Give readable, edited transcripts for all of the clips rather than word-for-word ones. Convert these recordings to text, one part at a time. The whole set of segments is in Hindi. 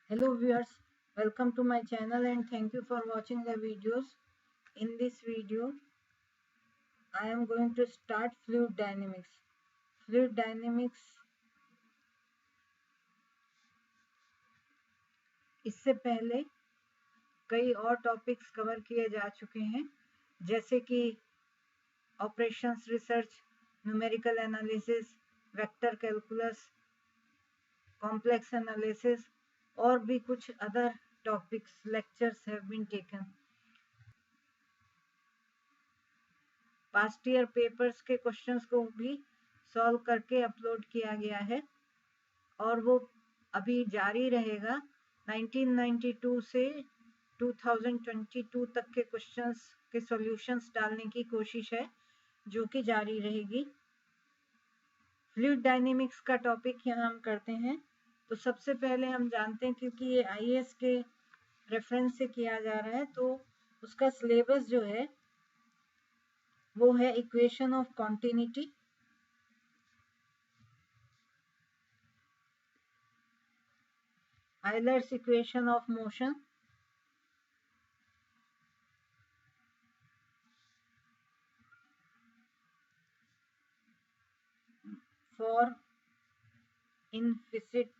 Hello viewers, welcome to my channel and thank you for watching the videos. In this video, I am going to start fluid dynamics. Fluid dynamics इससे पहले कई और टॉपिक्स कवर किए जा चुके हैं, जैसे कि operations research, numerical analysis, vector calculus, complex analysis और भी कुछ other topics lectures have been taken. Past year papers के क्वेश्चंस को भी सॉल्व करके अपलोड किया गया है और वो अभी जारी रहेगा. 1992 से 2022 तक के क्वेश्चंस के सॉल्यूशंस डालने की कोशिश है जो कि जारी रहेगी. फ्लूइड डायनेमिक्स का टॉपिक यहाँ हम करते हैं. तो सबसे पहले हम जानते हैं, क्योंकि ये आईएएस के रेफरेंस से किया जा रहा है, तो उसका सिलेबस जो है वो है equation of continuity, Euler's equation of motion, for इनफिसिट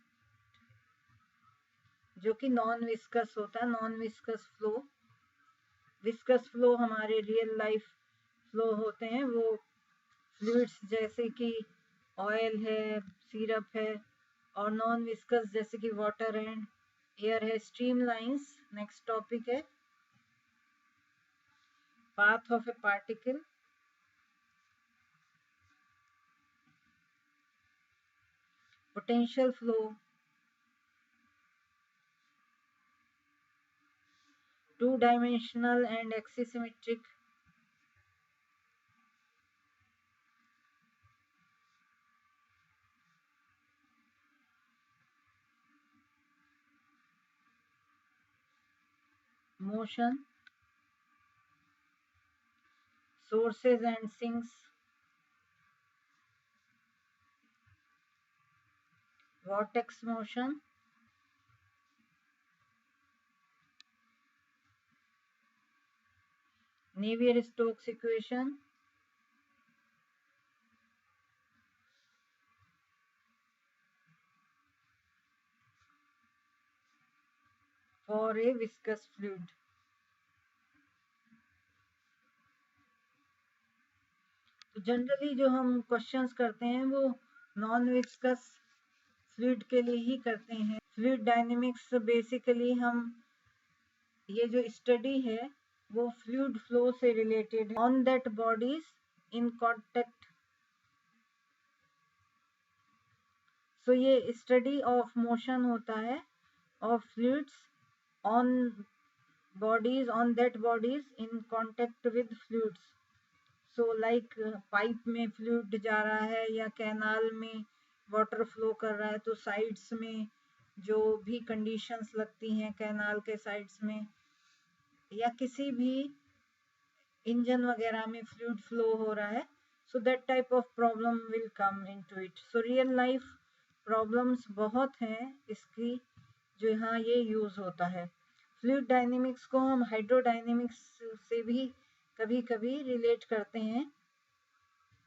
जो कि नॉन विस्कस होता है, non viscous flow. Viscous flow हमारे रियल लाइफ फ्लो होते हैं, वो फ्लूइड्स जैसे कि ऑयल है, सिरप है, और नॉन विस्कस जैसे कि वाटर एंड एयर है. स्ट्रीम लाइंस नेक्स्ट टॉपिक है. Path of A particle, potential flow, two-dimensional and axisymmetric, motion, sources and sinks, vortex motion, Navier-Stokes equation, for a viscous fluid. तो जनरली जो हम क्वेश्चंस करते हैं वो नॉन विस्कस फ्लूइड के लिए ही करते हैं. फ्लूइड डायनेमिक्स बेसिकली हम ये जो स्टडी है वो फ्लूइड फ्लो से रिलेटेड है. On that bodies in contact. So ये स्टडी ऑफ मोशन होता है of fluids on bodies, on that bodies in contact with fluids. So like pipe में फ्लूइड जा रहा है या कैनाल में वाटर फ्लो कर रहा है, तो साइड्स में जो भी कंडीशंस लगती हैं कैनाल के साइड्स में, या किसी भी इंजन वगैरह में फ्लूइड फ्लो हो रहा है, so that type of problem will come into it. So real life problems बहुत हैं इसकी जो यहाँ ये यूज होता है. फ्लूइड डायनेमिक्स को हम हाइड्रोडायनेमिक्स से भी कभी कभी रिलेट करते हैं.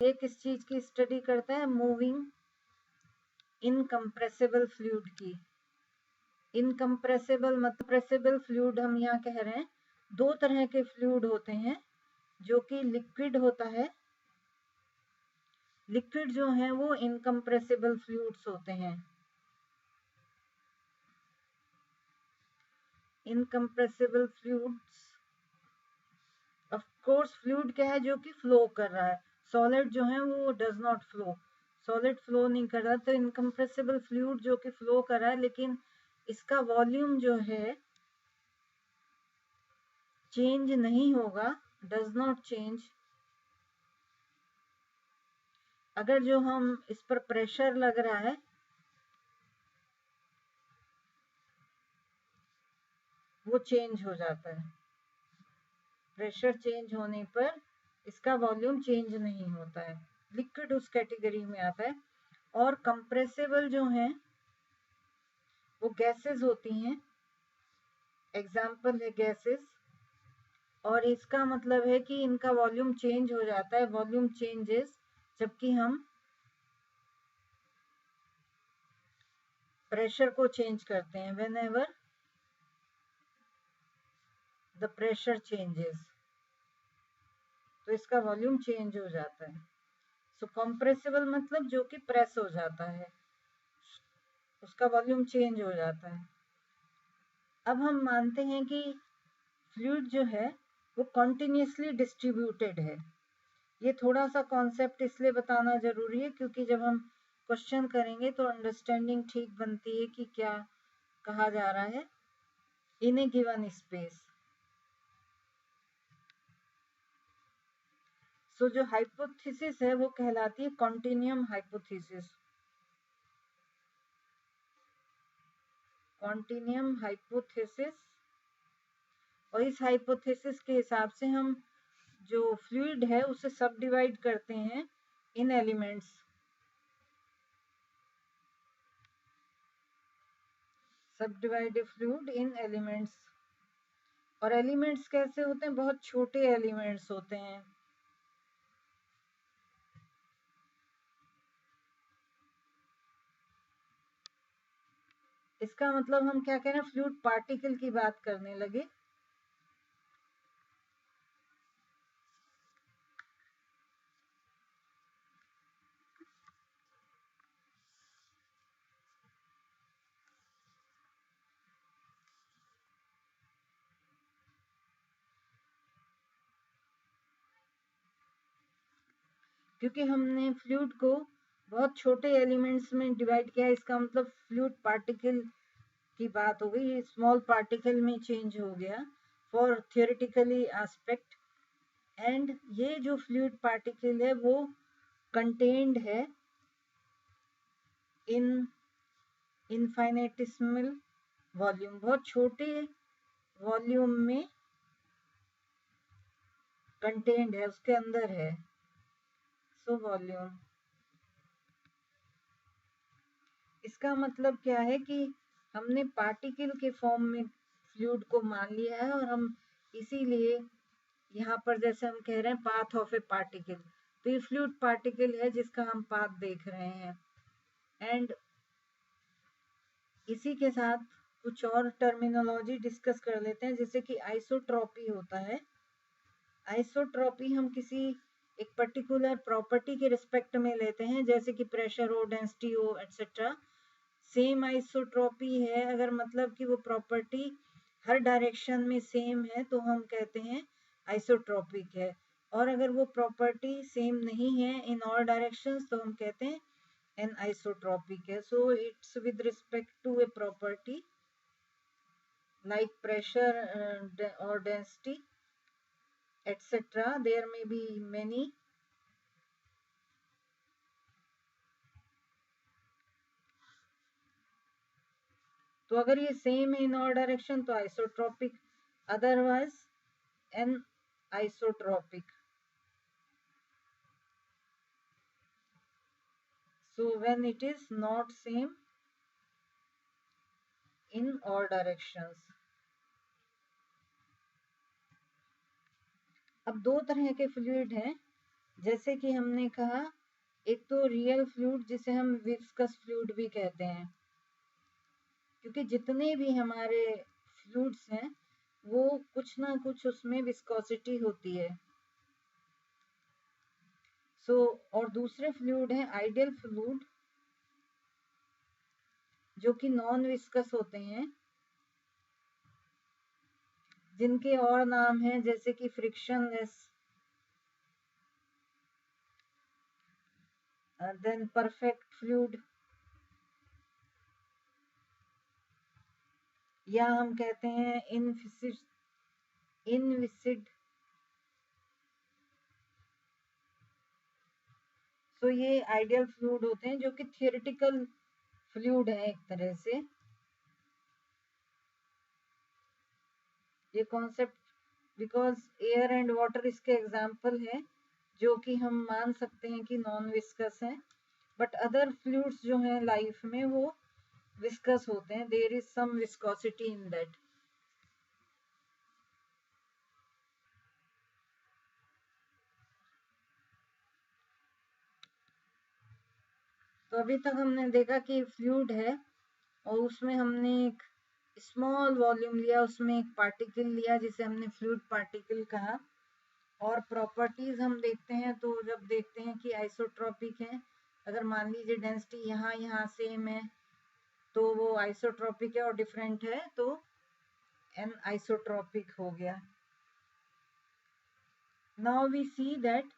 ये किस चीज की स्टडी करता है? मूविंग इनकम्प्रेसिबल फ्लूइड की. इनकम्प्रेसिबल मतलब प्रेसिबल फ्लूइड हम यहाँ कह रहे हैं. दो तरह के फ्लूइड होते हैं जो कि लिक्विड होता है. लिक्विड जो है वो इनकम्प्रेसिबल फ्लूइड्स होते हैं. Incompressible fluids, of course fluid क्या है? जो कि फ्लो कर रहा है. सॉलिड जो है वो does not flow, solid flow नहीं कर रहा. तो इनकम्प्रेसिबल फ्लूइड जो कि फ्लो कर रहा है लेकिन इसका वॉल्यूम जो है चेंज नहीं होगा, डज नॉट चेंज. अगर जो हम इस पर प्रेशर लग रहा है वो चेंज हो जाता है. प्रेशर चेंज होने पर इसका वॉल्यूम चेंज नहीं होता है. लिक्विड उस कैटेगरी में आता है. और कंप्रेसिबल जो है वो गैसेस होती हैं, एग्जाम्पल है गैसेस, और इसका मतलब है कि इनका वॉल्यूम चेंज हो जाता है, वॉल्यूम चेंजेस, जबकि हम प्रेशर को चेंज करते हैं, when ever the pressure changes, तो इसका वॉल्यूम चेंज हो जाता है। सो कंप्रेसिबल मतलब जो कि प्रेस हो जाता है, उसका वॉल्यूम चेंज हो जाता है। अब हम मानते हैं कि फ्लूइड जो है वो कॉन्टिन्यूसली डिस्ट्रीब्यूटेड है। ये थोड़ा सा कॉन्सेप्ट इसलिए बताना जरूरी है क्योंकि जब हम क्वेश्चन करेंगे तो अंडरस्टैंडिंग ठीक बनती है कि क्या कहा जा रहा है इन ए गिवन स्पेस। सो जो हाइपोथेसिस है वो कहलाती है कॉन्टिन्यूम हाइपोथेसिस, कॉन्टिन्यूम हाइपोथेसिस। और इस हाइपोथेसिस के हिसाब से हम जो फ्लूइड है उसे सब डिवाइड करते हैं इन एलिमेंट्स, सब डिवाइड फ्लूइड इन एलिमेंट्स। और एलिमेंट्स कैसे होते हैं, बहुत छोटे एलिमेंट्स होते हैं। इसका मतलब हम क्या कह रहे हैं, फ्लूइड पार्टिकल की बात करने लगे। क्योंकि हमने फ्लूइड को बहुत छोटे एलिमेंट्स में डिवाइड किया, इसका मतलब फ्लूइड पार्टिकल की बात हो गई, स्मॉल पार्टिकल में चेंज हो गया फॉर थियोरेटिकली एस्पेक्ट। एंड ये जो फ्लूइड पार्टिकल है वो कंटेन्ड है इन इनफाइनेटिसिमल वॉल्यूम, बहुत छोटे वॉल्यूम में कंटेन्ड है, उसके अंदर है। सो वॉल्यूम, इसका मतलब क्या है कि हमने पार्टिकल के फॉर्म में फ्लूइड को मान लिया है, और हम इसीलिए यहाँ पर जैसे हम कह रहे हैं पाथ ऑफ ए पार्टिकल, तो ये फ्लूइड पार्टिकल है जिसका हम पाथ देख रहे हैं। एंड इसी के साथ कुछ और टर्मिनोलॉजी डिस्कस कर लेते हैं, जैसे कि आइसोट्रॉपी होता है। आइसोट्रॉपी हम किसी एक पर्टिकुलर प्रॉपर्टी के रिस्पेक्ट में लेते हैं, जैसे कि प्रेशर हो, डेंसिटी हो, एटसेट्रा। सेम आइसोट्रॉपी है अगर मतलब कि वो प्रॉपर्टी हर डायरेक्शन में सेम है तो हम कहते हैं आइसोट्रॉपिक है, और अगर वो प्रॉपर्टी सेम नहीं है इन ऑल डायरेक्शंस तो हम कहते हैं एन आइसोट्रॉपिक है। So it's with respect to a property like pressure or density etc. There may be many. तो अगर ये सेम है इन ऑल डायरेक्शन तो isotropic, otherwise an isotropic. So when it is not same in all directions. अब दो तरह के फ्लूइड हैं, जैसे कि हमने कहा, एक तो रियल फ्लूइड जिसे हम विस्कस फ्लूइड भी कहते हैं, क्योंकि जितने भी हमारे फ्लूइड्स हैं वो कुछ ना कुछ उसमें विस्कोसिटी होती है। सो और दूसरे फ्लूइड हैं आइडियल फ्लूइड जो कि नॉन विस्कस होते हैं, जिनके और नाम हैं जैसे कि फ्रिक्शनलेस, देन परफेक्ट फ्लूइड, या हम कहते हैं इनविसिड। सो ये आइडियल फ्लूइड होते हैं जो कि थियोरेटिकल फ्लूइड है एक तरह से। ये concept because air and water इसके एग्जाम्पल है जो कि हम मान सकते हैं कि नॉन विस्कस हैं, बट अदर फ्लूइड्स जो हैं लाइफ में वो विस्कस होते हैं, there is some viscosity in that. तो अभी तक हमने देखा कि फ्लूइड है और उसमें हमने एक स्मॉल वॉल्यूम लिया, उसमें एक पार्टिकल लिया जिसे हमने फ्लूइड पार्टिकल कहा। और प्रॉपर्टीज हम देखते हैं तो जब देखते हैं कि आइसोट्रॉपिक है, अगर मान लीजिए डेंसिटी यहाँ सेम है तो वो आइसोट्रॉपिक है, और डिफरेंट है तो एन आइसोट्रॉपिक हो गया। नाउ वी सी दैट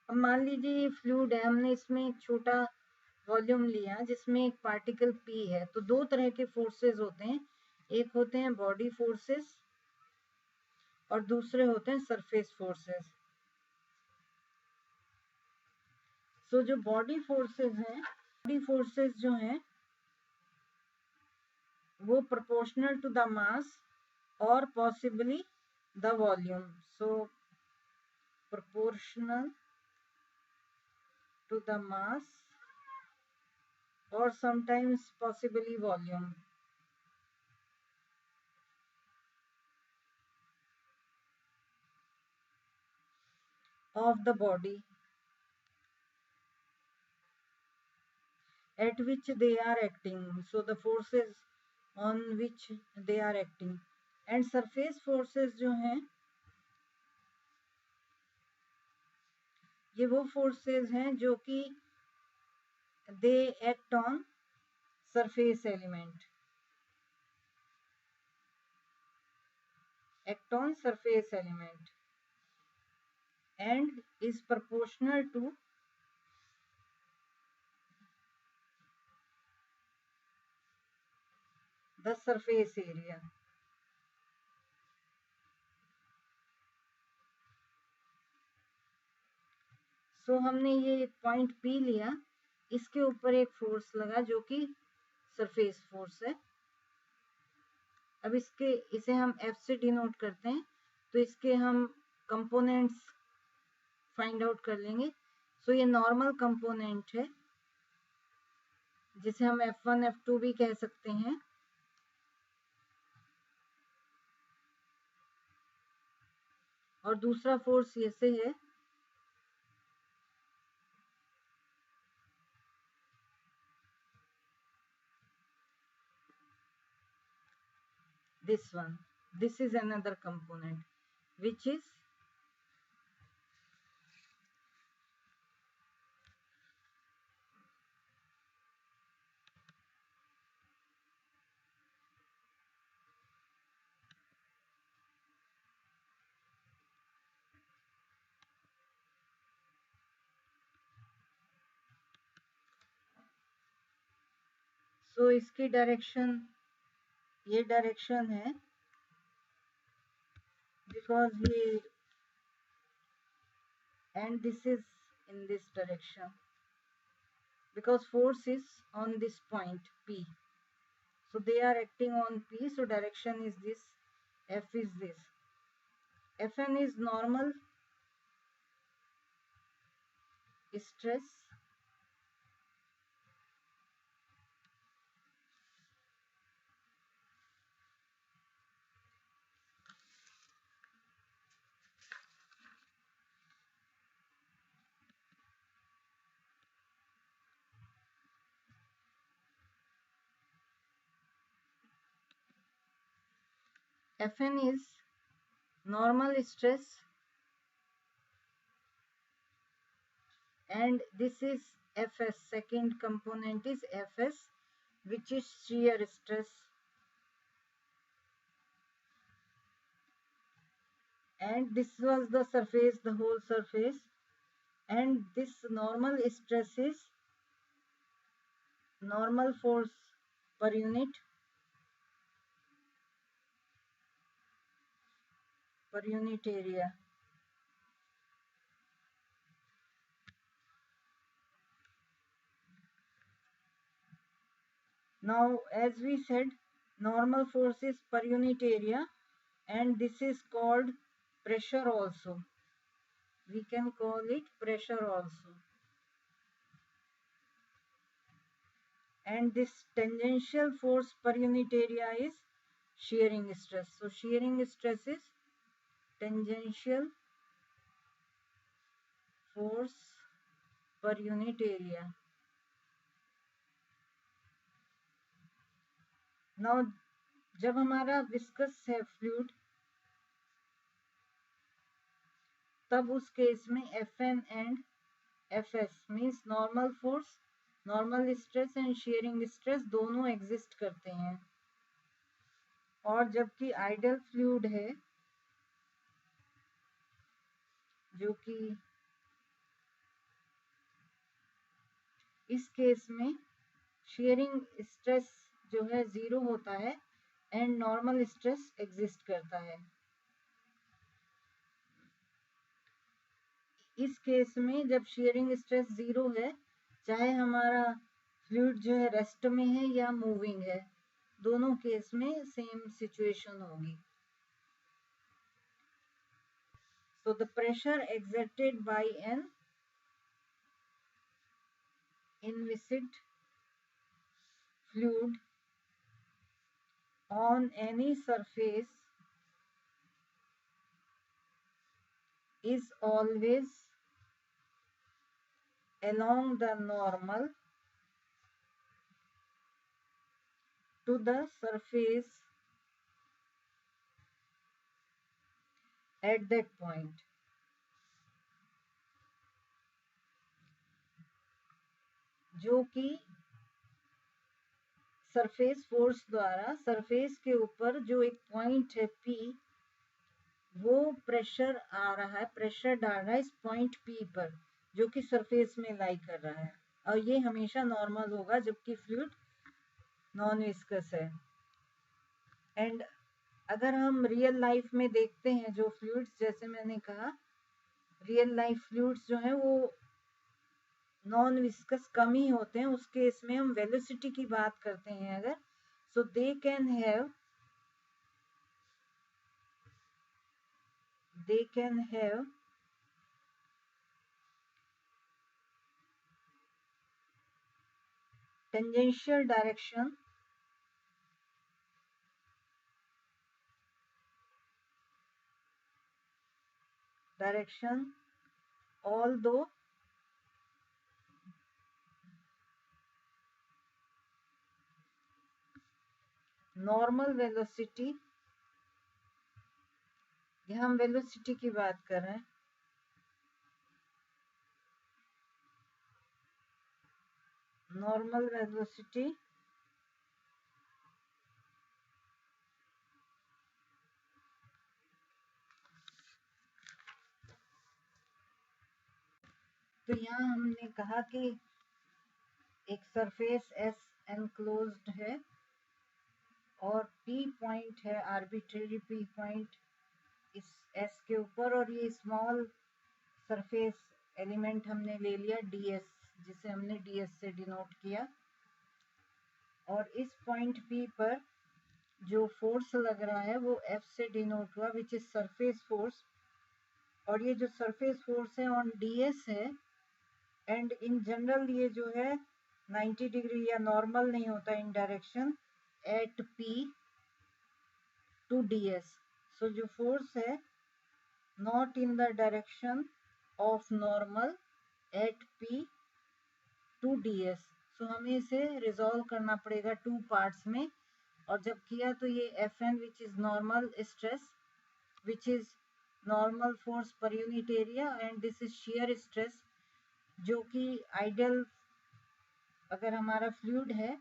अब मान लीजिए ये फ्लूइड है, हमने इसमें एक छोटा वॉल्यूम लिया जिसमें एक पार्टिकल P है। तो दो तरह के फोर्सेस होते हैं, एक होते हैं बॉडी फोर्सेस और दूसरे होते हैं सरफेस फोर्सेस। सो जो बॉडी फोर्सेस हैं, बॉडी फोर्सेस जो हैं वो प्रोपोर्शनल टू द मास और possibly the volume. So proportional to the mass or sometimes possibly volume of the body at which they are acting. So the forces on which they are acting. And surface forces जो हैं ये वो forces हैं जो कि they act on surface element, act on surface element and is proportional to the surface area. सो हमने ये एक पॉइंट P लिया, इसके ऊपर एक फोर्स लगा जो कि सरफेस फोर्स है। अब इसे हम F से डिनोट करते हैं, तो इसके हम कंपोनेंट्स फाइंड आउट कर लेंगे। सो ये नॉर्मल कंपोनेंट है जिसे हम F1 F2 भी कह सकते हैं। और दूसरा फोर्स ये से है, this one, this is another component which is सो इसकी डायरेक्शन ये डायरेक्शन है because ये and this is in this direction because force is on this point P. So they are acting on P, so direction is this, F is this. Fn is normal stress Fn is normal stress and this is Fs, second component is Fs which is shear stress, and this was the surface, the whole surface, and this normal stress is normal force per unit area. Now, as we said, normal force is per unit area, and this is called pressure also. We can call it pressure also. And this tangential force per unit area is shearing stress. So shearing stress is tangential force per unit area. Now, जब हमारा विस्कस है फ्लूइड, तब उस केस में Fn and Fs means normal force, normal stress and sharing stress दोनों एग्जिस्ट करते हैं. और जबकि आइडियल फ्लूइड है जो कि इस केस में शेयरिंग स्ट्रेस जो है 0 होता है एंड नॉर्मल स्ट्रेस एग्जिस्ट करता है. इस केस में जब शेयरिंग स्ट्रेस 0 है, चाहे हमारा फ्लूइड जो है रेस्ट में है या मूविंग है, दोनों केस में सेम सिचुएशन होगी. So the pressure exerted by an inviscid fluid on any surface is always along the normal to the surface at that point. जो कि सरफेस फोर्स द्वारा सरफेस के ऊपर जो एक पॉइंट है P, वो प्रेशर आ रहा है, प्रेशर डाल रहा है इस पॉइंट P पर जो कि सरफेस में लाई कर रहा है. और ये हमेशा नॉर्मल होगा जबकि फ्लूइड नॉन विस्कस है. एंड अगर हम रियल लाइफ में देखते हैं जो फ्लूइड्स, जैसे मैंने कहा रियल लाइफ फ्लूइड्स जो हैं वो नॉन विस्कस कम ही होते हैं. उस केस में हम वेलोसिटी की बात करते हैं अगर, so they can have tangential direction although normal velocity, यहाँ हम वेलोसिटी की बात कर रहे हैं, नॉर्मल वेलोसिटी तो यहाँ हमने कहा कि एक सरफेस S एनक्लोज्ड है और P पॉइंट है, आर्बिट्रेरी P पॉइंट इस S के ऊपर, और ये स्मॉल सरफेस एलिमेंट हमने ले लिया ds, जिसे हमने ds से डिनोट किया. और इस पॉइंट P पर जो फोर्स लग रहा है वो F से डिनोट हुआ, विच इज सरफेस फोर्स. और ये जो सरफेस फोर्स है ऑन ds है, एंड इन जनरल ये जो है 90 डिग्री या नॉर्मल नहीं होता in direction at P to ds. So जो फोर्स है not in the direction of normal at P to ds. So हमें इसे रिजॉल्व करना पड़ेगा टू पार्ट्स में, और जब किया तो ये Fn which is normal stress, which is normal force per unit area, and this is shear stress जो कि आइडियल अगर हमारा फ्लूइड है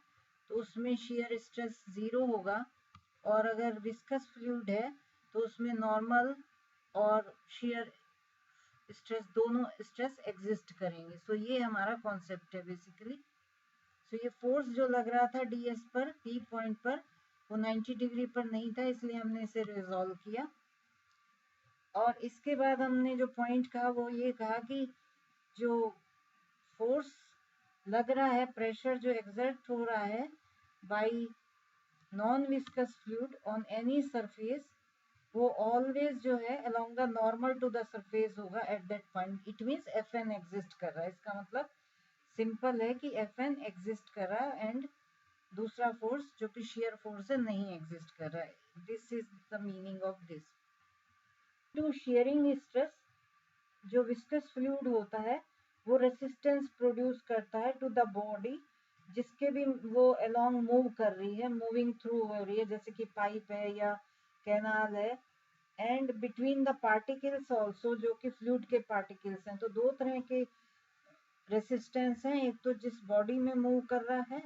तो उसमें शेयर स्ट्रेस 0 होगा, और अगर विस्कस फ्लूइड है तो उसमें नॉर्मल और शेयर स्ट्रेस दोनों स्ट्रेस एग्जिस्ट करेंगे. सो ये हमारा कॉन्सेप्ट है बेसिकली. सो ये फोर्स जो लग रहा था ds पर P पॉइंट पर वो 90 डिग्री पर नहीं था, इसलिए हमने इसे रिजॉल्व किया. और इसके बाद हमने जो पॉइंट कहा वो ये कहा कि जो फोर्स लग रहा है, प्रेशर जो एक्सर्ट हो रहा है by non viscous fluid on any surface, वो ऑलवेज जो है along the normal to the surface होगा at that point. It means Fn exist कर रहा है. इसका मतलब सिंपल है कि Fn एग्जिस्ट कर रहा है एंड दूसरा फोर्स जो कि शेयर फोर्स है नहीं एग्जिस्ट कर रहा है. This is the meaning of this. To shearing stress, जो विस्कस फ्लूइड होता है वो रेसिस्टेंस प्रोड्यूस करता है टू द बॉडी जिसके भी वो अलोंग मूव कर रही है, मूविंग थ्रू हो रही है, जैसे कि पाइप है या कैनाल है. And between the particles also, जो कि फ्लूइड के पार्टिकल्स हैं. तो दो तरह के रेसिस्टेंस हैं. एक तो जिस बॉडी में मूव कर रहा है,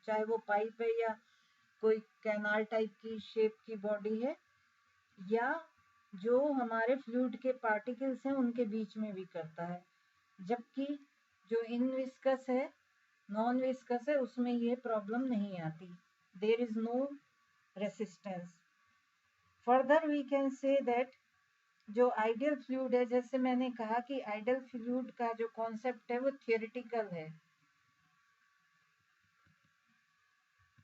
चाहे वो पाइप है या कोई कैनाल टाइप की शेप की बॉडी है, या जो हमारे फ्लूइड के पार्टिकल्स हैं उनके बीच में भी करता है. जबकि जो इनविस्कस है, नॉन विस्कस है, उसमें ये प्रॉब्लम नहीं आती. There is no resistance. Further we can say that जो आइडियल फ्लूइड है, जैसे मैंने कहा कि आइडियल फ्लूइड का जो कॉन्सेप्ट है वो थियोरिटिकल है.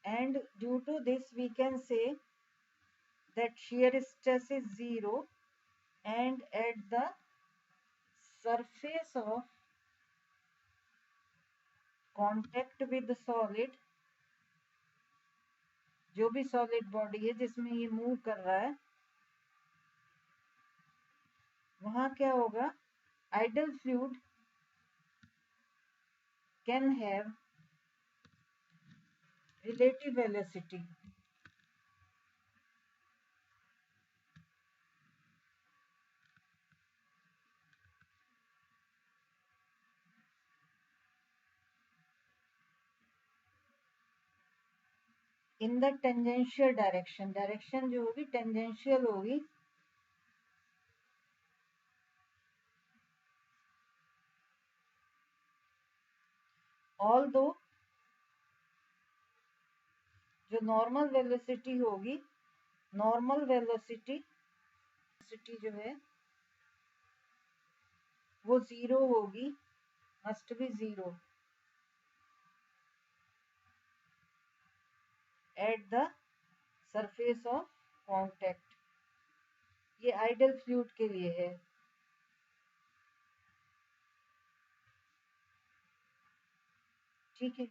And due to this we can say that shear stress is zero, and at the surface of contact with the solid, जो भी सॉलिड बॉडी है जिसमें ये मूव कर रहा है, वहां क्या होगा, ideal fluid can have relative velocity. In the tangential direction, direction जो होगी टेंजेंशियल होगी. ऑल्दो जो नॉर्मल वेलोसिटी होगी, नॉर्मल वेलोसिटी जो है वो जीरो होगी, must be zero at the surface of contact. ये आइडियल फ्लूइड के लिए है. ठीक है.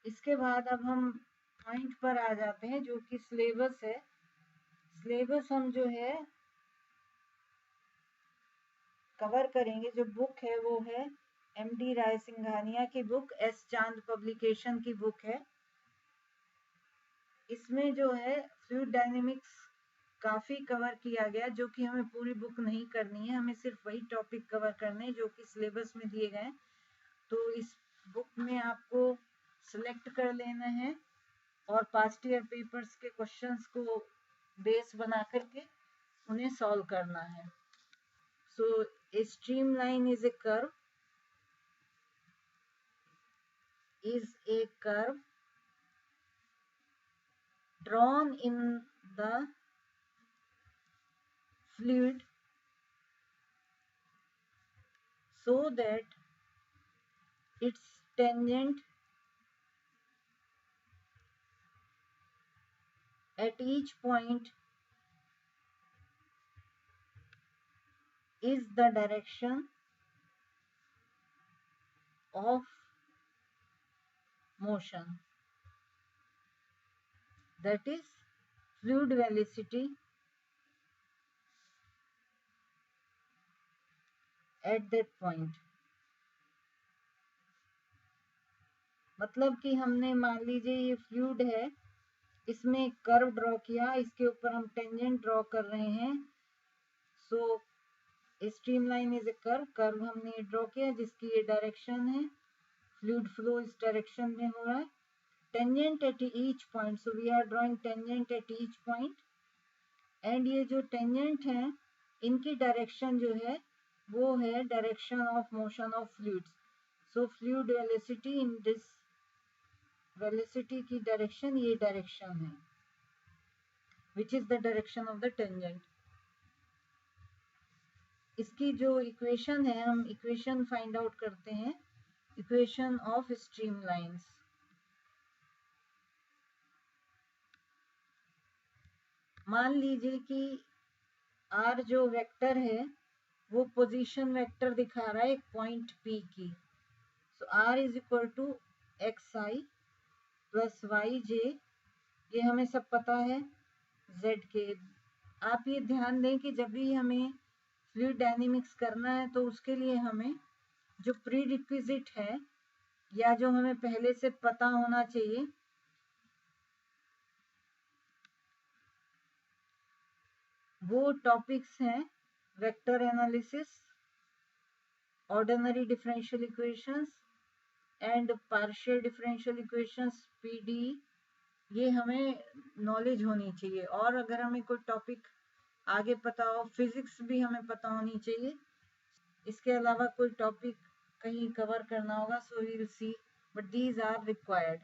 इसके बाद अब हम पॉइंट पर आ जाते हैं जो कि सिलेबस है. सिलेबस हम जो है कवर करेंगे. जो बुक है वो है MD राय सिंघानिया की बुक, एस चांद पब्लिकेशन की बुक है. इसमें जो है फ्लूइड डायनेमिक्स काफी कवर किया गया, जो कि हमें पूरी बुक नहीं करनी है, हमें सिर्फ वही टॉपिक कवर करने हैं जो कि सिलेबस में दिए गए. तो इस बुक में आपको सिलेक्ट कर लेना है और पास्ट ईयर पेपर्स के क्वेश्चंस को बेस बना करके उन्हें सॉल्व करना है. So a streamline is a curve drawn in the fluid so that its tangent at each point is the direction of motion, that is fluid velocity at that point. मतलब कि हमने मान लीजिए ये फ्लूइड है, इसमें एक कर्व ड्रॉ किया, इसके ऊपर हम टेंजेंट ड्रॉ कर रहे हैं. सो स्ट्रीमलाइन इज ए कर्व हमने ड्रॉ किया जिसकी ये डायरेक्शन है, फ्लूइड फ्लो इस डायरेक्शन में हो रहा है. Tangent at each point, so we are drawing tangent at each point. And ये जो टेंजेंट है इनकी डायरेक्शन जो है वो है direction of motion of fluids. So fluid velocity in this velocity की डायरेक्शन ये डायरेक्शन है, which is the direction of the tangent. इसकी जो इक्वेशन है, हम इक्वेशन फाइंड आउट करते हैं, इक्वेशन ऑफ स्ट्रीमलाइंस। मान लीजिए कि आर जो वेक्टर है वो पोजीशन वेक्टर दिखा रहा है एक पॉइंट पी की। So r is equal to x i plus y j, ये हमें सब पता है, जेड के। आप ये ध्यान दें कि जब भी हमें फ्लूइड डायनेमिक्स करना है तो उसके लिए हमें जो प्री रिक्विजिट है या जो हमें पहले से पता होना चाहिए, वो टॉपिक्स हैं vector analysis, ordinary differential equations and partial differential equations PD. ये हमें नॉलेज होनी चाहिए। और अगर हमें कोई टॉपिक आगे पता हो, फिजिक्स भी हमें पता होनी चाहिए, इसके अलावा कोई टॉपिक कहीं कवर करना होगा, so we will see, but these are required.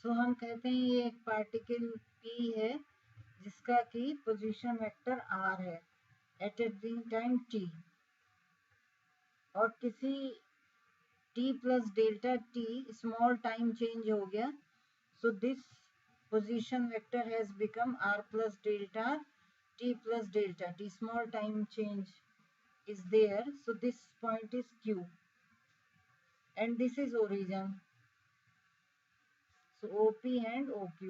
So हम कहते हैं ये एक पार्टिकल पी है जिसका कि पोजीशन वेक्टर आर है एट ए टाइम टी, और किसी T plus delta T small time change हो गया, so this position vector has become r plus delta t plus delta t, small time change is there, so this point is q and this is origin, so op and oq,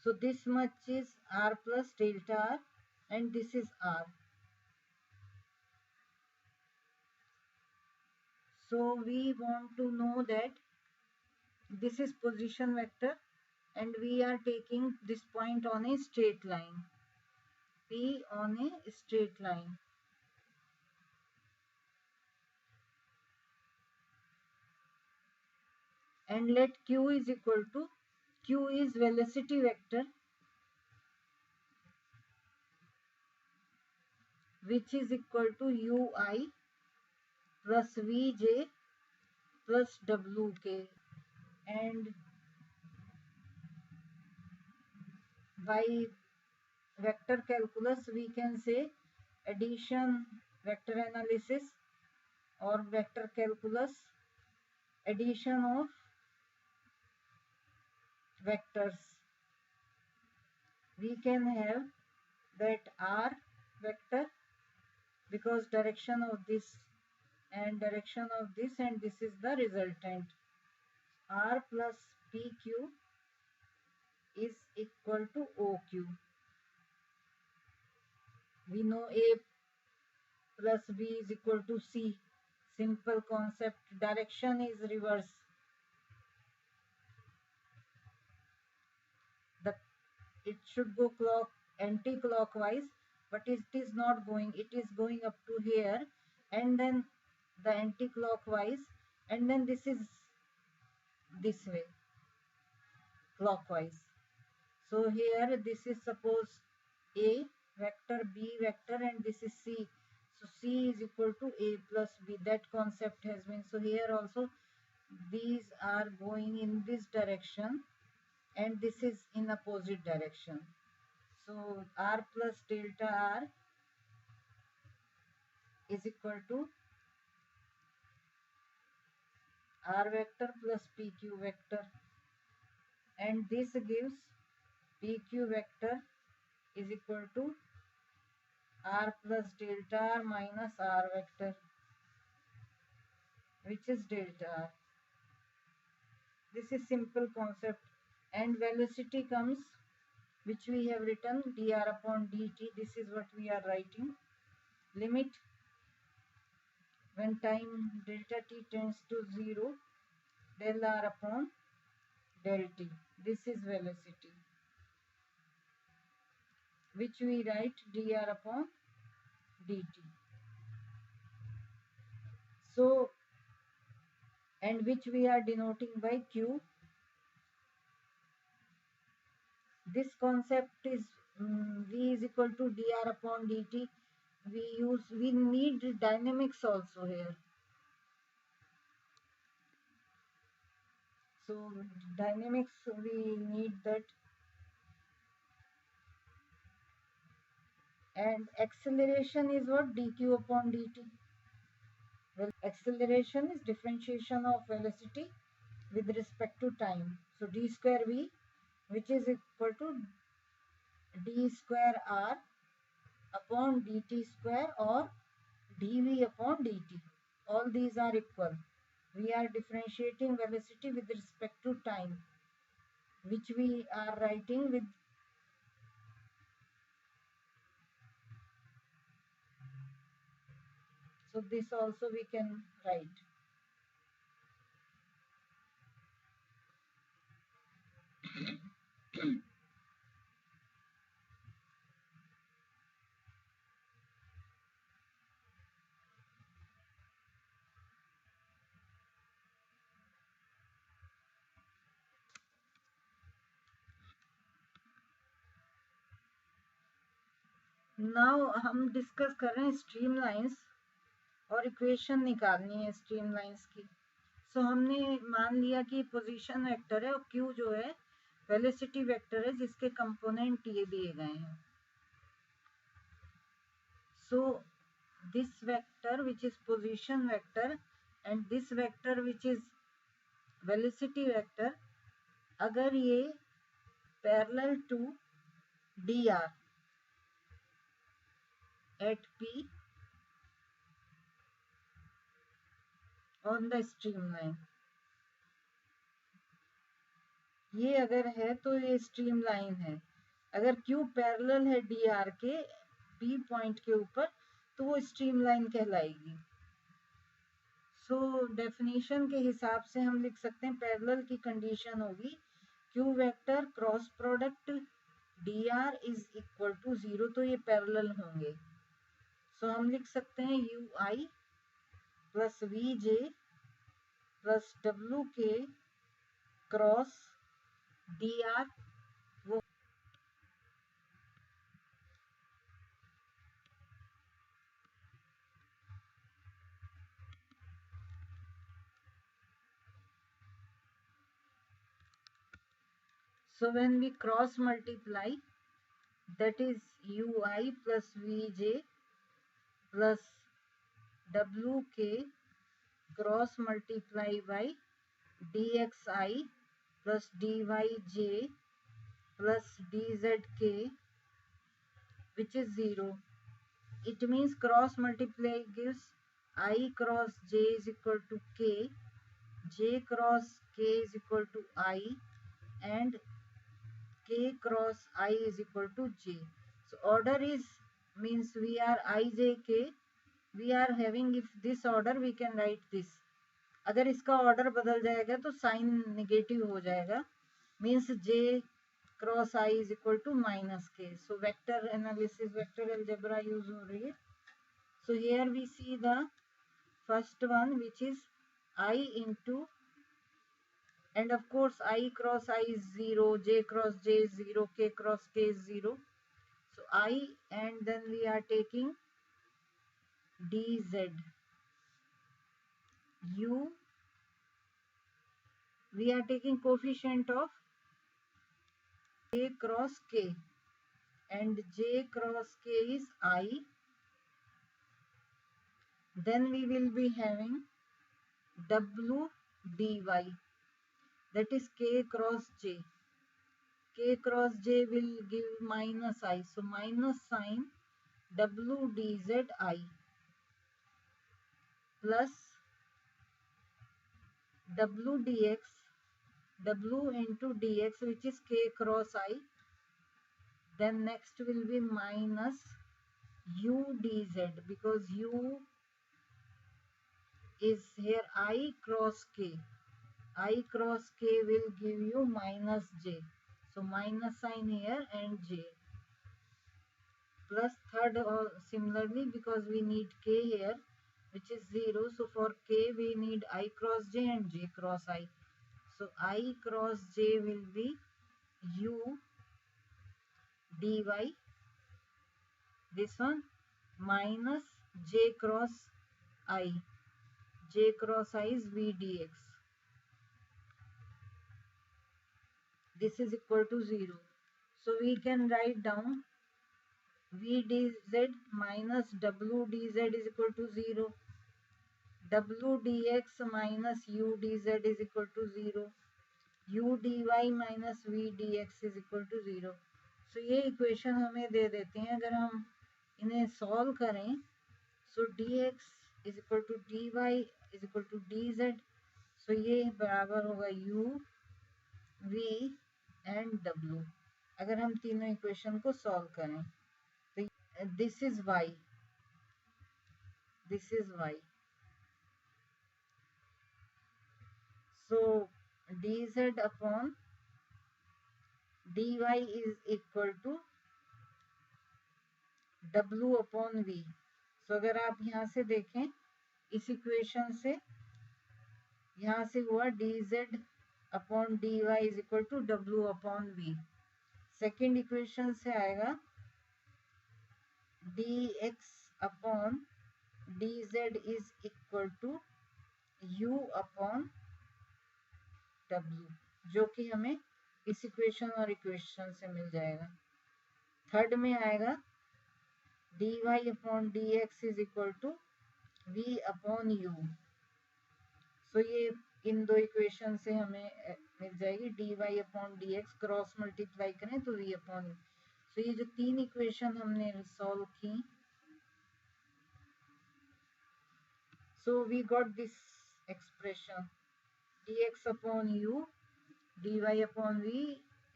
so this much is r plus delta r and this is r. So we want to know that this is position vector and we are taking this point on a straight line, p on a straight line. And let q is equal to, q is velocity vector which is equal to ui plus vj plus wk, and by vector calculus we can say addition vector analysis or vector calculus, addition of vectors. We can have that r vector because direction of this and direction of this, and this is the resultant, r plus pq is equal to oq. We know a plus b is equal to c, simple concept. Direction is reverse, the it should go anti-clockwise, but it is not going, it is going up to here and then the anti-clockwise, and then this is this way clockwise. So here this is suppose a vector, b vector, and this is c, so c is equal to a plus b, that concept has been. So here also these are going in this direction and this is in opposite direction, so r plus delta r is equal to r vector plus pq vector, and this gives pq vector is equal to r plus delta r minus r vector, which is delta r. This is simple concept. And velocity comes, which we have written dr upon dt. This is what we are writing. Limit when time delta t tends to 0, del r upon del t. This is velocity, which we write dr upon dt. So, and which we are denoting by q. This concept is V is equal to dr upon dt. We need dynamics also here. So dynamics, we need that. And acceleration is what? Dq upon dt. Well, acceleration is differentiation of velocity with respect to time. So d square v, which is equal to d square r upon dt square or dv upon dt. All these are equal. We are differentiating velocity with respect to time, which we are writing with. So this also we can write. Now हम डिस्कस कर रहे हैं स्ट्रीम लाइंस और इक्वेशन निकालनी है स्ट्रीम लाइंस की. सो हमने मान लिया कि पोजीशन वेक्टर है और क्यू जो है वेलोसिटी वेक्टर है जिसके कंपोनेंट ये दिए गए हैं. So this vector which is position vector and this vector which is velocity vector, अगर ये parallel to d r at P on the streamline, ये अगर है तो ये स्ट्रीम लाइन है. अगर Q पैरेलल है dr के P पॉइंट के ऊपर तो वो स्ट्रीम लाइन कहलाएगी. सो डेफिनेशन के हिसाब से हम लिख सकते हैं पैरेलल की कंडीशन होगी Q vector cross product dr is equal to 0, तो ये पैरेलल होंगे. सो हम लिख सकते हैं ui plus vj plus wk cross dr. वो so when we cross multiply, that is ui plus vj plus wk cross multiply by dxi plus dyj plus dzk, which is 0. It means cross multiply gives I cross j is equal to k, j cross k is equal to I, and k cross I is equal to j. So order is means we are ijk, we are having, if this order we can write this. अगर इसका ऑर्डर बदल जाएगा तो साइन नेगेटिव हो जाएगा, means j cross i is equal to minus k. So vector analysis, vector algebra use हो रही है. So here we see the first one which is i into, and of course I cross I is 0, j cross j is 0, k cross k is 0. So I, and then we are taking dz u, we are taking coefficient of j cross k, and j cross k is I. Then we will be having w dy, that is k cross j. K cross j will give minus I, so minus sign w dz I plus w dx, w into dx which is k cross I. Then next will be minus u dz, because u is here I cross k. I cross k will give you minus j. So minus sign here and j. Plus third similarly, because we need k here which is 0. So for k we need I cross j and j cross I. So I cross j will be u dy, this one minus j cross I. J cross I is v dx. This is equal to 0. So we can write down v dz minus w dz is equal to 0. W dx minus u dz is equal to 0. U dy minus v dx is equal to 0. So ये इक्वेशन हमें दे देते हैं. अगर हम इन्हें सॉल्व करें, so dx is equal to dy is equal to dz. So ये बराबर होगा u, v and w. अगर हम तीनों इक्वेशन को सॉल्व करें तो this is y, this is y. So dz upon dy is equal to w upon v. So अगर आप यहाँ से देखें इस इक्वेशन से, यहाँ से हुआ dz upon dy is equal to w upon v. Second equation से आएगा dx upon dz is equal to u upon w, जो कि हमें इस इक्वेशन और इक्वेशन से मिल जाएगा. थर्ड में आएगा dy upon dx is equal to v upon u. So ये इन दो इक्वेशन से हमें मिल जाएगी dy upon dx. Cross multiply करें तो v अपॉन. सो ये जो तीन इक्वेशन हमने सॉल्व की, so we got this expression dx upon u dy upon v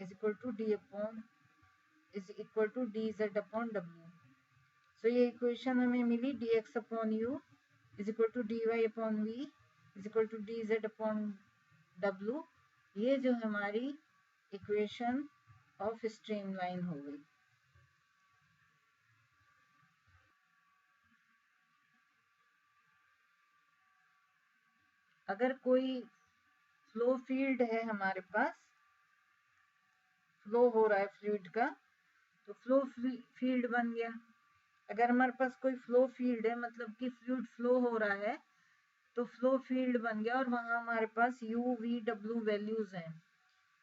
is equal to d upon is equal to dz upon w. So ये इक्वेशन हमें मिली dx upon u is equal to dy upon v is equal to dz upon w. ये जो हमारी इक्वेशन ऑफ स्ट्रीमलाइन हो गई. अगर कोई फ्लो फील्ड है हमारे पास, फ्लो हो रहा है फ्लूइड का, तो फ्लो फील्ड बन गया. अगर हमारे पास कोई फ्लो फील्ड है, मतलब कि फ्लूइड फ्लो हो रहा है, तो फ्लो फील्ड बन गया. और वहां हमारे पास u v w वैल्यूज हैं,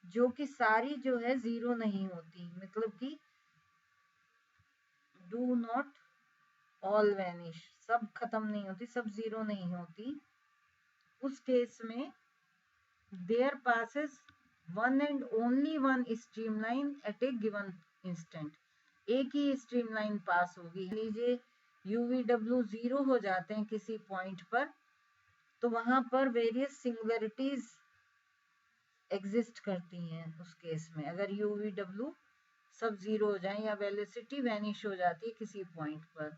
जो कि सारी जो है जीरो नहीं होती, मतलब कि डू नॉट ऑल वैनिश, सब खत्म नहीं होती, सब जीरो नहीं होती. उस केस में there passes one and only one streamline at a given instant. एक ही स्ट्रीमलाइन पास होगी. लीजिए UVW जीरो हो जाते हैं किसी पॉइंट पर, तो वहां पर वेरियस सिंगुलरिटीज एग्जिस्ट करती हैं. उस केस में अगर UVW सब जीरो हो जाए या वेलोसिटी वैनिश हो जाती है किसी पॉइंट पर,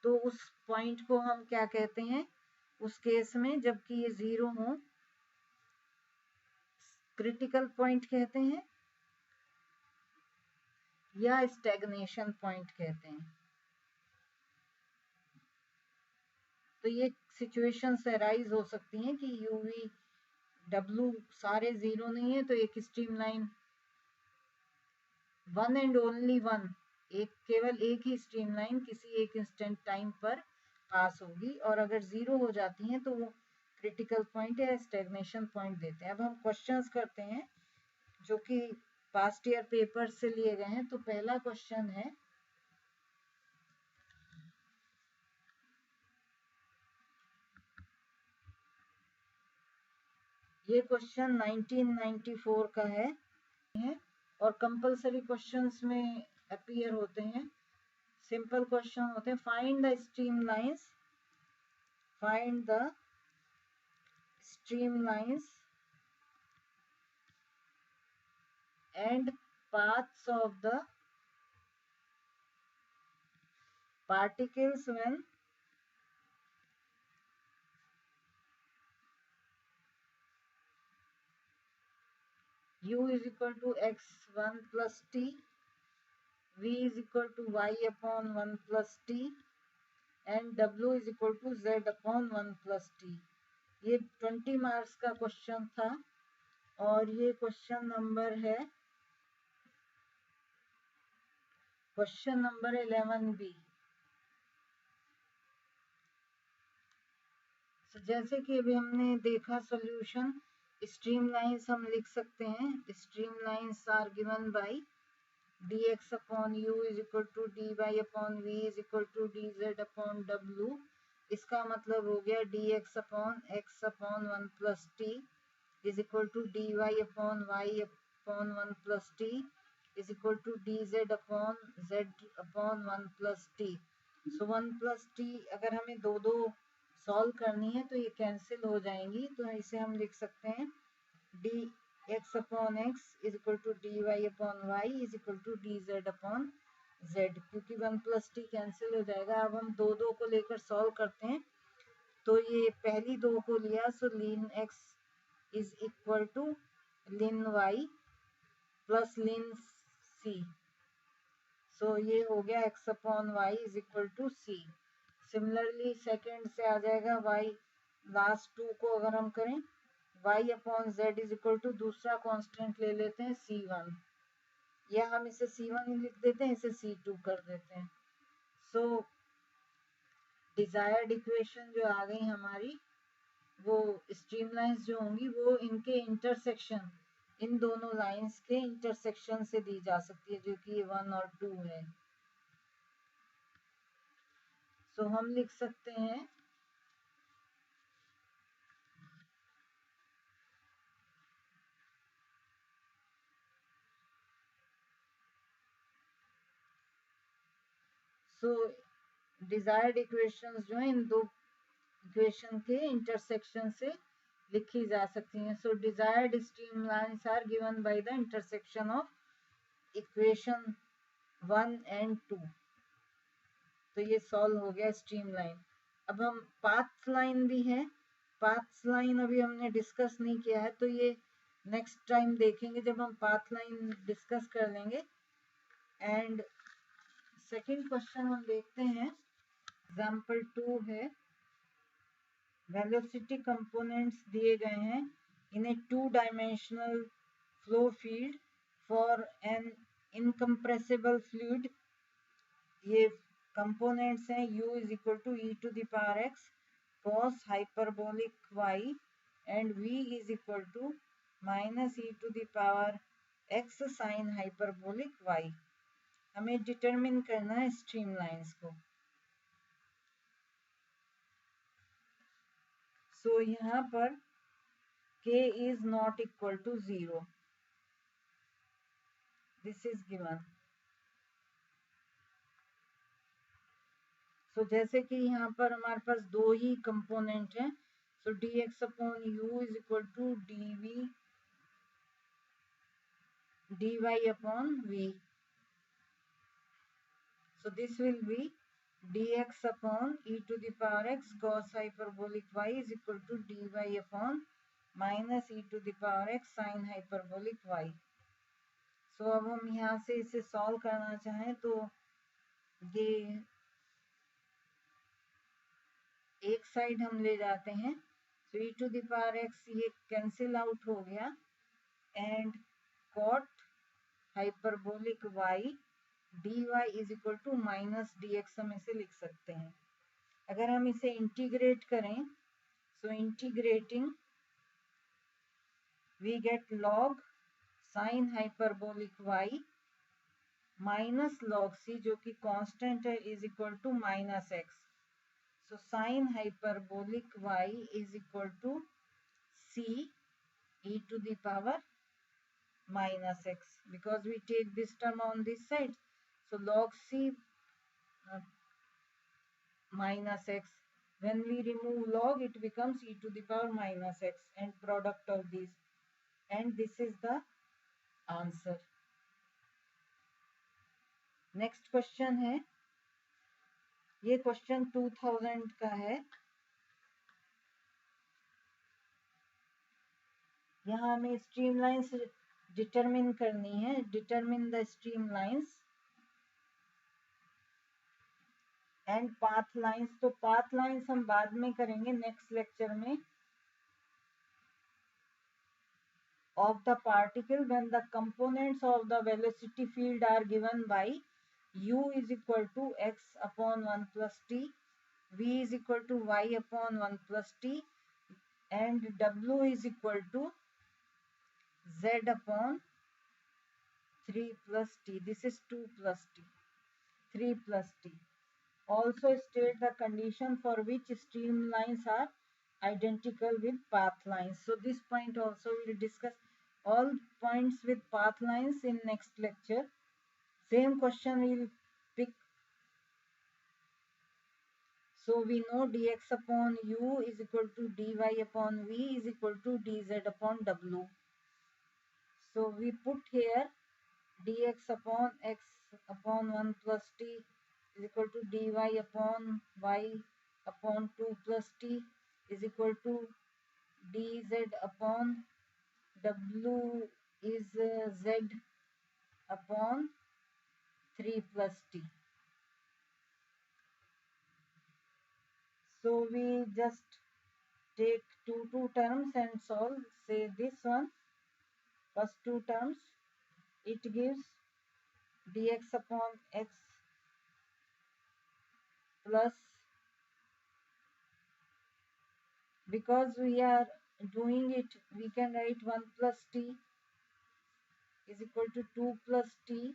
तो उस पॉइंट को हम क्या कहते हैं उस केस में, जबकि ये जीरो हो, क्रिटिकल पॉइंट कहते हैं या स्टैग्नेशन पॉइंट कहते हैं. तो ये सिचुएशंस अराइज हो सकती हैं कि UVW सारे जीरो नहीं है, तो एक streamline one and only one, एक केवल एक ही स्ट्रीमलाइन किसी एक इंस्टेंट टाइम पर पास होगी. और अगर जीरो हो जाती हैं तो वो क्रिटिकल पॉइंट या स्टैग्नेशन पॉइंट देते हैं. अब हम क्वेश्चंस करते हैं जो कि पास्ट ईयर पेपर से लिए गए हैं. तो पहला क्वेश्चन है, ये क्वेश्चन 1994 का है और कंपलसरी क्वेश्चंस में अपीयर होते हैं. सिंपल क्वेश्चन होते हैं. Find the streamlines, find the streamlines and paths of the particles when u is equal to x1 plus t, v is equal to y upon 1 plus t and w is equal to z upon 1 plus t. ये 20 मार्क्स का क्वेश्चन था और ये क्वेश्चन नंबर है क्वेश्चन नंबर 11B। जैसे कि अभी हमने देखा सॉल्यूशन, स्ट्रीमलाइंस हम लिख सकते हैं। Streamlines are given by dx upon u is equal to dy upon v is equal to dz upon w। इसका मतलब हो गया dx upon x upon 1 plus t is equal to dy upon y upon 1 plus t is equal to dz upon z upon 1 plus t। so 1 plus t अगर हमें दो दो सॉल्व करनी है तो ये कैंसिल हो जाएंगी, तो इसे हम लिख सकते हैं dx upon x is equal to dy upon y is equal to dz upon z, क्योंकि 1 plus t कैंसिल हो जाएगा। अब हम दो दो को लेकर सॉल्व करते हैं, तो ये पहली दो को लिया, सो ln x is equal to ln y plus ln c। सो ये हो गया x upon y is equal to c। Similarly second से आ जाएगा y, लास्ट टू को अगर हम करें y upon z is equal to दूसरा कांस्टेंट ले लेते हैं c1, या हम इसे c1 ही लिख देते हैं, इसे c2 कर देते हैं। सो डिजायर्ड इक्वेशन जो आ गई हमारी, वो स्ट्रीमलाइंस जो होंगी वो इनके इंटरसेक्शन, इन दोनों लाइंस के इंटरसेक्शन से दी जा सकती है, जो कि 1 और 2 है। सो हम लिख सकते हैं सो डिजायर्ड इक्वेशंस जो है इन दो इक्वेशन के इंटरसेक्शन से लिखी जा सकती हैं। So desired streamlines are given by the intersection of equation 1 and 2। तो ये सॉल्व हो गया स्ट्रीमलाइन। अब हम पाथ लाइन भी है, पाथ लाइन अभी हमने डिस्कस नहीं किया है, तो ये नेक्स्ट टाइम देखेंगे जब हम पाथ लाइन डिस्कस कर लेंगे। एंड सेकंड क्वेश्चन हम देखते हैं, एग्जाम्पल 2 है, वेलोसिटी कंपोनेंट्स दिए गए हैं in a 2-dimensional flow field for an incompressible fluid. ये कंपोनेंट्स हैं u is equal to e to the power x cos hyperbolic y and v is equal to minus e to the power x sine hyperbolic y। हमें डिटरमिन करना है स्ट्रीमलाइंस को। सो यहाँ पर k is not equal to 0, this is given। सो जैसे कि यहाँ पर हमारे पास दो ही कंपोनेंट हैं, so dx upon u is equal to dv dy upon v। So this will be dx upon e to the power x cos hyperbolic y is equal to dy upon minus e to the power x sin hyperbolic y। So अब हम यहाँ से इसे सॉल्व करना चाहें तो ये एक साइड हम ले जाते हैं, so e to the power x ये कैंसिल आउट हो गया, and cot hyperbolic y dy is equal to minus dx हम इसे लिख सकते हैं। अगर हम इसे इंटीग्रेट करें, so integrating we get log sine hyperbolic y minus log c जो कि कांस्टेंट है is equal to minus x। So sine hyperbolic y is equal to c e to the power minus x, because we take this term on this side, so log c minus x, when we remove log it becomes e to the power minus x and product of these, and this is the answer। Next question है, ये क्वेश्चन 2000 का है। यहाँ हमें स्ट्रीमलाइंस डिटरमिन करनी है, determine the streamlines and path lines. तो पाथ लाइंस हम बाद में करेंगे नेक्स्ट लेक्चर में। of the particle when the components of the velocity field are given by u is equal to x upon 1 plus t, v is equal to y upon 1 plus t, and w is equal to z upon 3 plus t. This is 2 plus t, 3 plus t. Also state the condition for which streamlines are identical with path lines. So this point also we will discuss all points with path lines in next lecture. Same question we will pick. So we know dx upon u is equal to dy upon v is equal to dz upon w. So we put here dx upon x upon 1 plus t is equal to dy upon y upon 2 plus t is equal to dz upon w is z upon 3 plus t. So we just take two terms and solve. Say this one, first two terms, it gives dx upon x plus, because we are doing it, we can write 1 plus t is equal to 2 plus t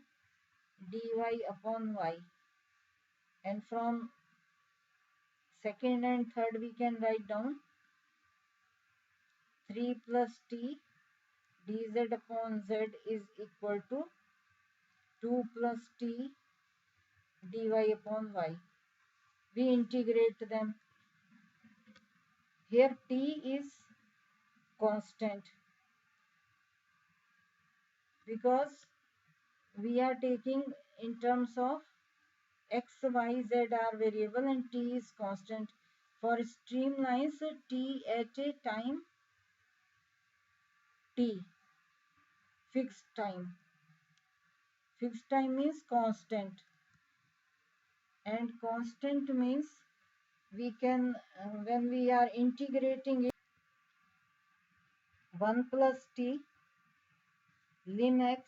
dy upon y, and from second and third we can write down 3 plus t dz upon z is equal to 2 plus t dy upon y. We integrate them. Here t is constant because we are taking in terms of x, y, z are variable and t is constant. For streamlines, t at a time t, fixed time. Fixed time means constant, and constant means we can, when we are integrating it, 1 plus t ln x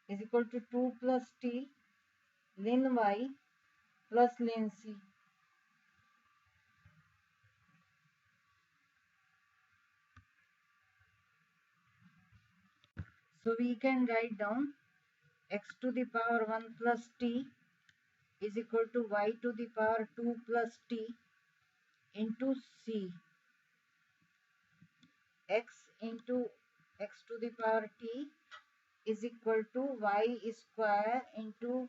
is equal to 2 plus t ln y plus ln c. So we can write down x to the power 1 plus t is equal to y to the power 2 plus t into c. X into x to the power t is equal to y square into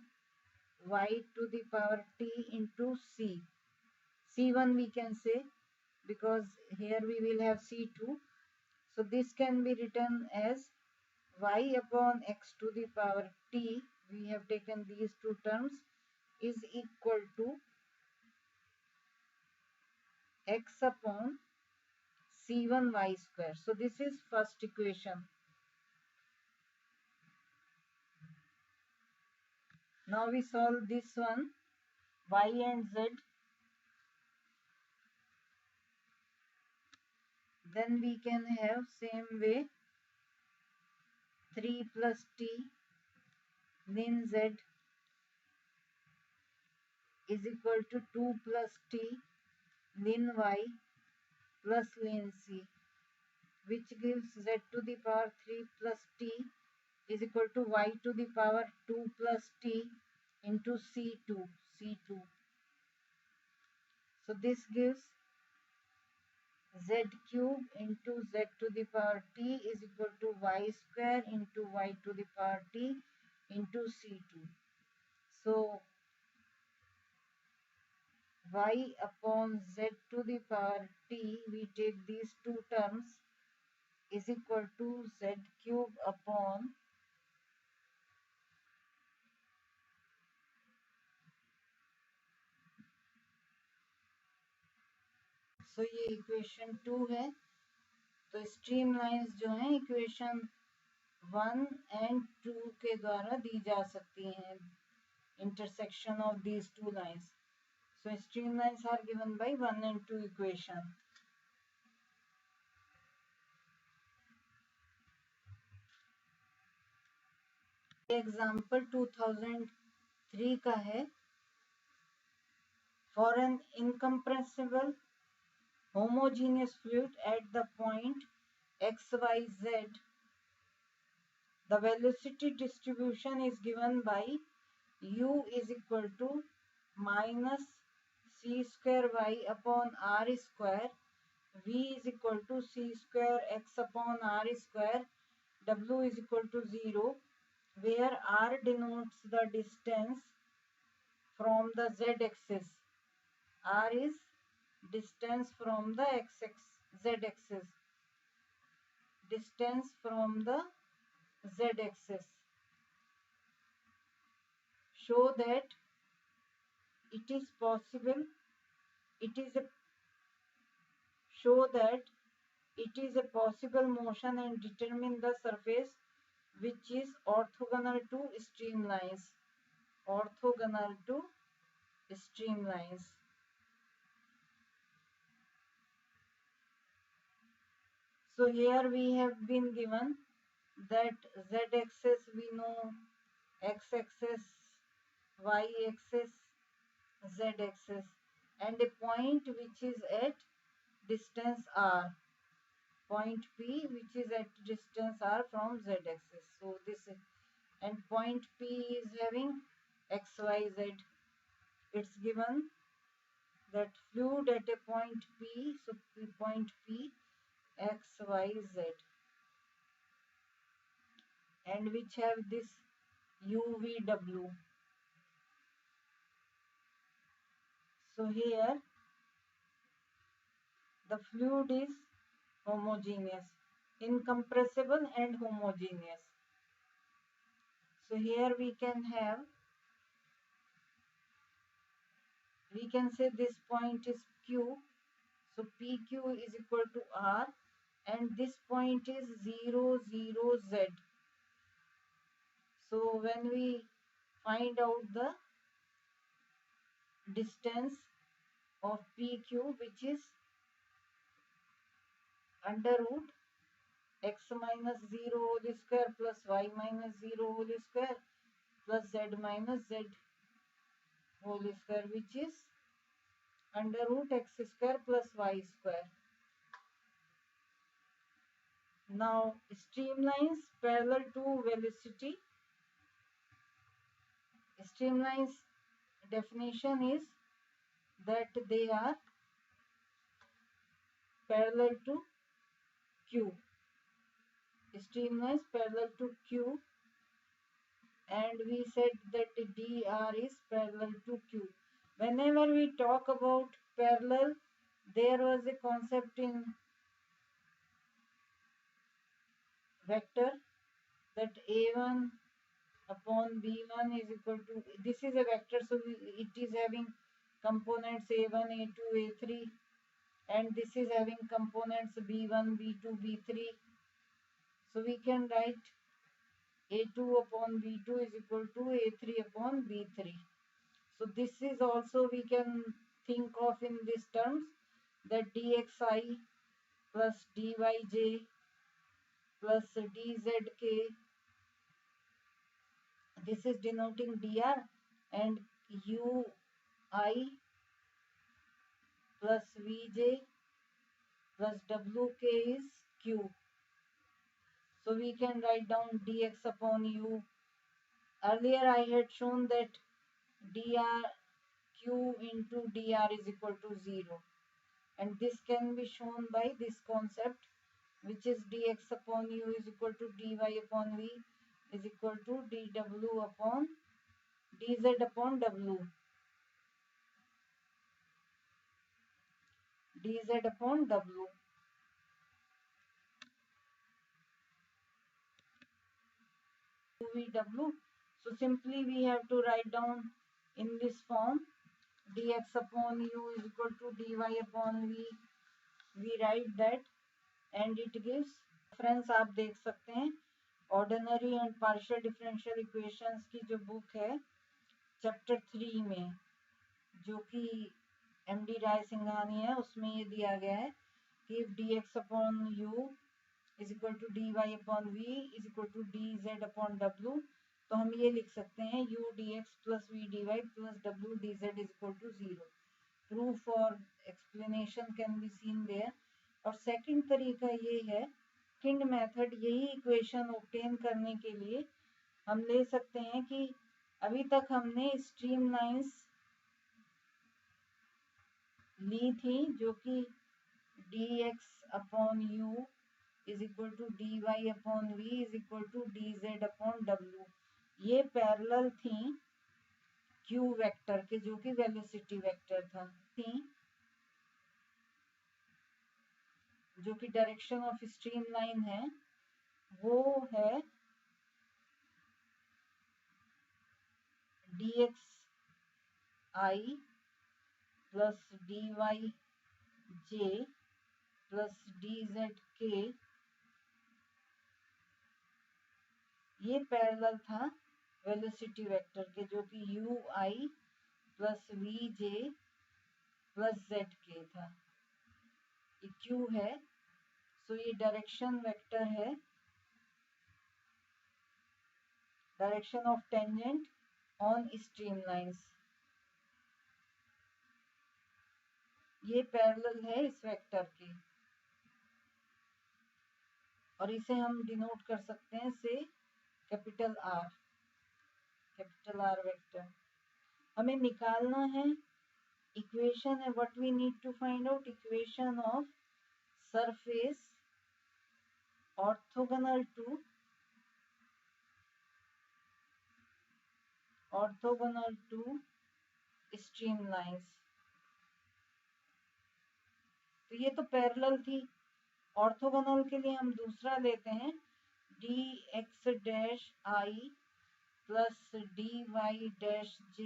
y to the power t into c. C1 we can say, because here we will have C2. So this can be written as y upon x to the power t, we have taken these two terms, is equal to x upon C1 y square. So this is first equation. Now we solve this one, y and z. Then we can have same way 3 plus t ln z is equal to 2 plus t ln y plus ln c, which gives z to the power 3 plus t is equal to y to the power 2 plus t into c2. So this gives z cube into z to the power t is equal to y square into y to the power t into c2. So y upon z to the power t, we take these two terms, is equal to z cube upon, so ये इक्वेशन 2 है. तो स्ट्रीम लाइंस जो हैं इक्वेशन 1 एंड 2 के द्वारा दी जा सकती हैं, intersection of these two lines. So streamlines are given by 1 and 2 equation. Example 2000 3 का है, for an incompressible homogeneous fluid at the point xyz, the velocity distribution is given by u is equal to minus c square y upon r square, v is equal to c square x upon r square, w is equal to 0, where r denotes the distance from the z-axis. R is distance from the z-axis. Distance from the z-axis. Show that it is possible. Show that it is a possible motion and determine the surface which is orthogonal to streamlines. Orthogonal to streamlines. So here we have been given that z-axis we know, x-axis, y-axis, z-axis, and a point which is at distance r, point P which is at distance r from z-axis. So this is, and point P is having x, y, z. It's given that fluid at a point P, so point P, x, y, z, and which have this u, v, w. So here the fluid is homogeneous, incompressible and homogeneous. So here we can say this point is Q. So PQ is equal to R, and this point is 0, 0, Z. So when we find out the distance of PQ, which is under root x minus 0 whole square plus y minus 0 whole square plus z minus z whole square, which is under root x square plus y square. Now streamlines parallel to velocity. Streamlines definition is that they are parallel to Q. Streamlines parallel to Q, and we said that dr is parallel to Q. Whenever we talk about parallel, there was a concept in vector that a1 upon b1 is equal to, this is a vector, so it is having components a1, a2, a3, and this is having components b1, b2, b3. So we can write a2 upon b2 is equal to a3 upon b3. So this is also we can think of in these terms, that dxi plus dyj plus dzk, this is denoting dr, and ui plus vj plus wk is q. So we can write down dx upon u. Earlier I had shown that q into dr is equal to 0, and this can be shown by this concept, which is dx upon u is equal to dy upon v is equal to dw upon dz upon w. Dz upon w. Vw. So simply we have to write down in this form, dx upon u is equal to dy upon v. We write that, and it gives reference आप देख सकते हैं, ordinary and partial differential equations की जो बुक है चैप्टर 3 में, जो कि एमडी राय सिंघानी है, उसमें ये दिया गया है कि if dx upon u is equal to dy upon v is equal to dz upon w, तो तो हम ये लिख सकते हैं u dx plus v dy plus w dz is equal to 0. Proof or explanation can be seen there. और सेकंड तरीका ये है, किंड मेथड, यही इक्वेशन ऑब्टेन करने के लिए हम ले सकते हैं कि अभी तक हमने स्ट्रीम लाइंस ली थी जो कि dx upon u is equal to dy upon v is equal to dz upon w. ये पैरेलल थी q वेक्टर के जो कि वेलोसिटी वेक्टर था, थी जो कि डायरेक्शन ऑफ स्ट्रीम लाइन है, वो है dx I plus dy j plus dz k. ये पैरेलल था वेलोसिटी वेक्टर के जो कि u I plus v j plus z k था. ये q है, सो ये डायरेक्शन वेक्टर है, direction of tangent on stream lines. ये पैरेलल है इस वेक्टर के और इसे हम डिनोट कर सकते हैं से कैपिटल R वेक्टर. हमें निकालना है इक्वेशन है, what we need to find out, equation of surface orthogonal to stream lines. तो ये तो पैरेलल थी. ऑर्थोगोनल के लिए हम दूसरा लेते हैं dx dash I plus dy dash j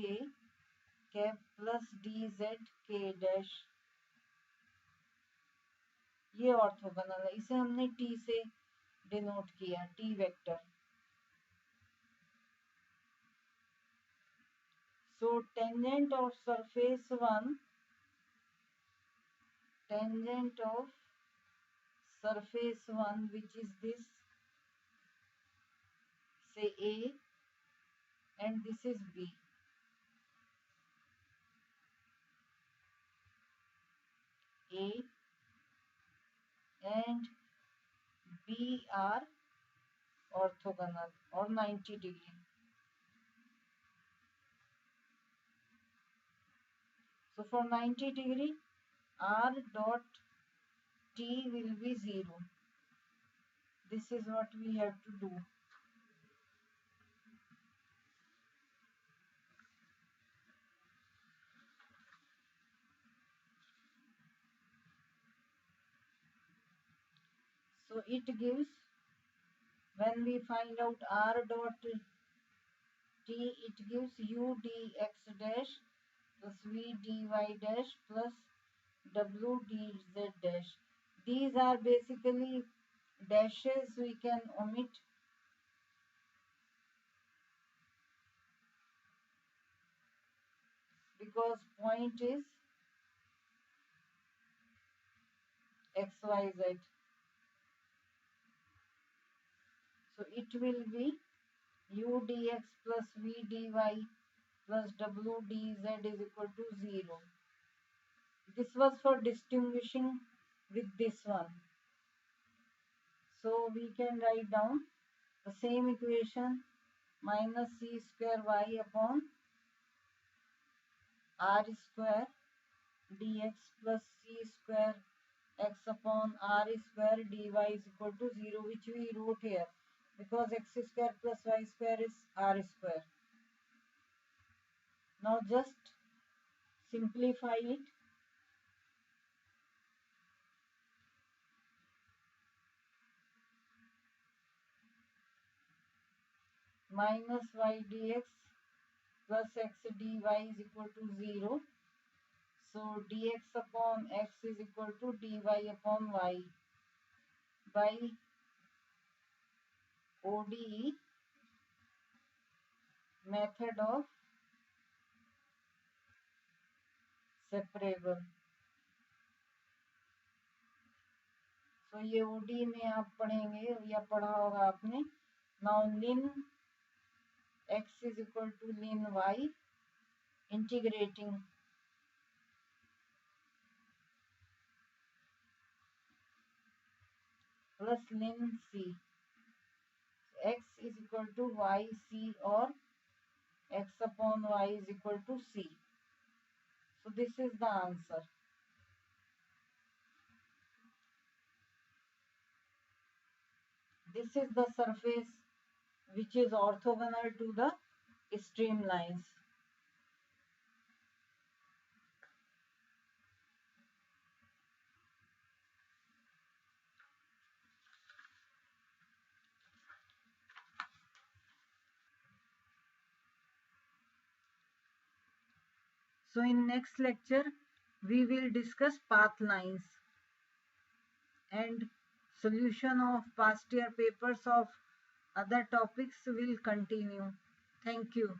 cap plus dz k dash. ये ऑर्थोगोनल है, इसे हमने t से डिनोट किया, t vector. So tangent of surface 1, tangent of surface 1 which is this, say A and this is B. A and B are orthogonal or 90 degree. So for 90 degree, R dot T will be 0. This is what we have to do. So it gives, when we find out R dot T, it gives u dx dash plus v dy dash plus w dz dash. These are basically dashes we can omit because point is xyz. So it will be u dx plus v dy plus w dz is equal to 0. This was for distinguishing with this one. So we can write down the same equation, minus c square y upon r square dx plus c square x upon r square dy is equal to 0, which we wrote here because x square plus y square is r square. Now just simplify it. Minus y dx plus x dy is equal to 0. So dx upon x is equal to dy upon y by ODE method of separable. So ये ODE में आप पढ़ेंगे या पढ़ा होगा आपने. Now lim x is equal to ln y integrating plus ln c. X is equal to yc or x upon y is equal to c. So this is the answer. This is the surface which is orthogonal to the streamlines. So in next lecture, we will discuss path lines and solution of past year papers of other topics will continue. Thank you.